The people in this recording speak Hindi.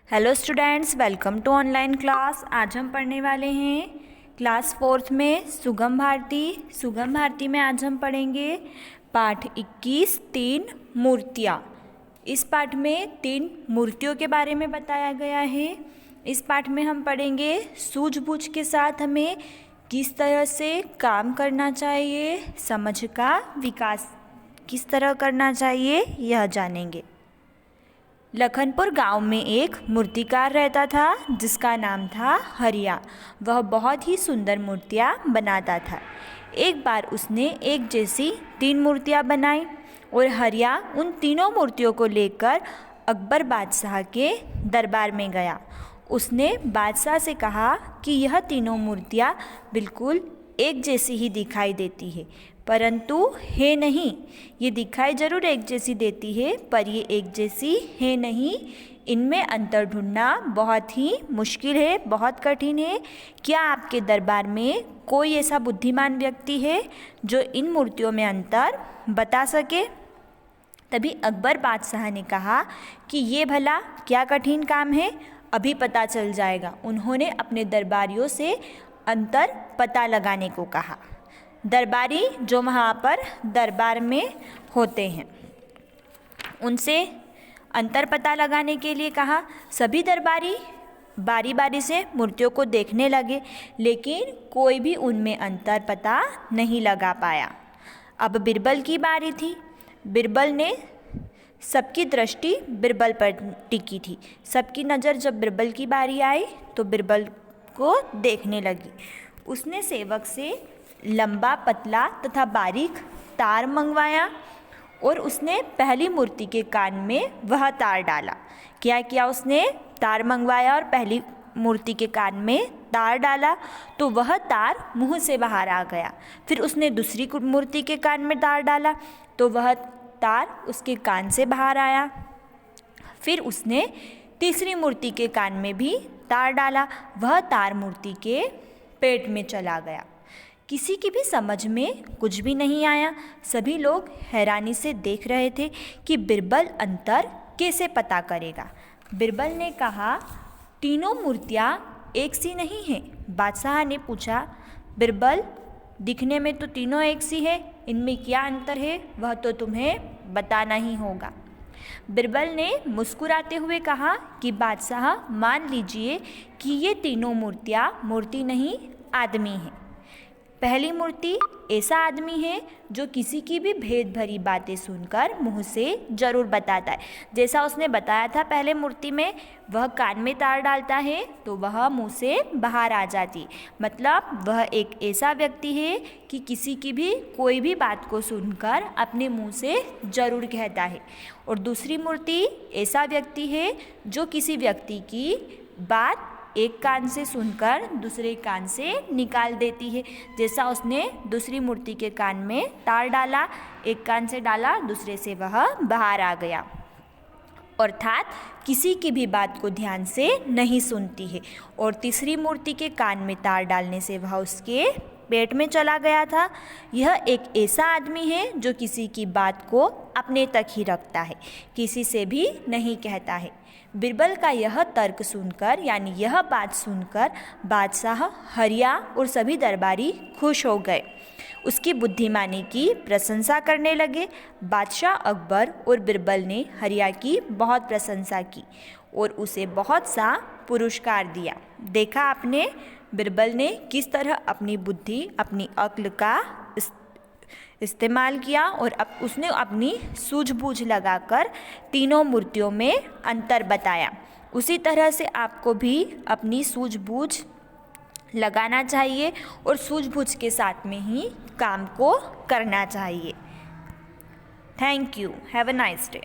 Hello students, welcome to online class. आज हम पढ़ने वाले हैं क्लास 4th में सुगम भारती में आज हम पढ़ेंगे पाठ 21 3 मूर्तियाँ। इस पाठ में 3 मूर्तियों के बारे में बताया गया है। इस पाठ में हम पढ़ेंगे सूझबूझ के साथ हमें किस तरह से काम करना चाहिए, समझ का विकास किस तरह करना चाहिए यह जानेंगे। लखनपुर गांव में एक मूर्तिकार रहता था जिसका नाम था हरिया। वह बहुत ही सुंदर मूर्तियाँ बनाता था। एक बार उसने एक जैसी 3 मूर्तियाँ बनाई और हरिया उन तीनों मूर्तियों को लेकर अकबर बादशाह के दरबार में गया। उसने बादशाह से कहा कि यह तीनों मूर्तियाँ बिल्कुल एक जैसी ही दिखाई देती है, परंतु है नहीं। ये दिखाई जरूर एक जैसी देती है पर ये एक जैसी है नहीं। इनमें अंतर ढूंढना बहुत ही मुश्किल है, बहुत कठिन है। क्या आपके दरबार में कोई ऐसा बुद्धिमान व्यक्ति है जो इन मूर्तियों में अंतर बता सके? तभी अकबर बादशाह ने कहा कि ये भला क्या कठिन काम है, अभी पता चल जाएगा। उन्होंने अपने दरबारियों से अंतर पता लगाने को कहा। दरबारी जो वहाँ पर दरबार में होते हैं उनसे अंतर पता लगाने के लिए कहा। सभी दरबारी बारी बारी से मूर्तियों को देखने लगे, लेकिन कोई भी उनमें अंतर पता नहीं लगा पाया। अब बिरबल की बारी थी। बिरबल ने सबकी दृष्टि बिरबल पर टिकी थी। सबकी नज़र जब बिरबल की बारी आई तो बिरबल को देखने लगी। उसने सेवक से लंबा, पतला तथा बारीक तार मंगवाया और उसने पहली मूर्ति के कान में वह तार डाला। क्या किया उसने? तार मंगवाया और पहली मूर्ति के कान में तार डाला तो वह तार मुंह से बाहर आ गया। फिर उसने दूसरी मूर्ति के कान में तार डाला तो वह तार उसके कान से बाहर आया। फिर उसने तीसरी मूर्ति के कान में भी तार डाला। वह तार मूर्ति के पेट में चला गया। किसी की भी समझ में कुछ भी नहीं आया। सभी लोग हैरानी से देख रहे थे कि बिरबल अंतर कैसे पता करेगा। बिरबल ने कहा, तीनों मूर्तियाँ एक सी नहीं हैं। बादशाह ने पूछा, बिरबल दिखने में तो तीनों एक सी है, इनमें क्या अंतर है वह तो तुम्हें बताना ही होगा। बिरबल ने मुस्कुराते हुए कहा कि बादशाह मान लीजिए कि ये तीनों मूर्तियाँ मूर्ति नहीं आदमी हैं। पहली मूर्ति ऐसा आदमी है जो किसी की भी भेद भरी बातें सुनकर मुंह से जरूर बताता है। जैसा उसने बताया था पहले मूर्ति में, वह कान में तार डालता है तो वह मुंह से बाहर आ जाती। मतलब वह एक ऐसा व्यक्ति है कि किसी की भी कोई भी बात को सुनकर अपने मुंह से जरूर कहता है। और दूसरी मूर्ति ऐसा व्यक्ति है जो किसी व्यक्ति की बात एक कान से सुनकर दूसरे कान से निकाल देती है। जैसा उसने दूसरी मूर्ति के कान में तार डाला, एक कान से डाला, दूसरे से वह बाहर आ गया। अर्थात किसी की भी बात को ध्यान से नहीं सुनती है। और तीसरी मूर्ति के कान में तार डालने से वह उसके पेट में चला गया था। यह एक ऐसा आदमी है जो किसी की बात को अपने तक ही रखता है, किसी से भी नहीं कहता है। बिरबल का यह तर्क सुनकर, यानी यह बात सुनकर बादशाह हरिया और सभी दरबारी खुश हो गए। उसकी बुद्धिमानी की प्रशंसा करने लगे। बादशाह अकबर और बिरबल ने हरिया की बहुत प्रशंसा की और उसे बहुत सा पुरस्कार दिया। देखा आपने बिरबल ने किस तरह अपनी बुद्धि, अपनी अक्ल का इस्तेमाल किया और अब उसने अपनी सूझबूझ लगाकर तीनों मूर्तियों में अंतर बताया। उसी तरह से आपको भी अपनी सूझबूझ लगाना चाहिए और सूझबूझ के साथ में ही काम को करना चाहिए। Thank you. Have a nice day.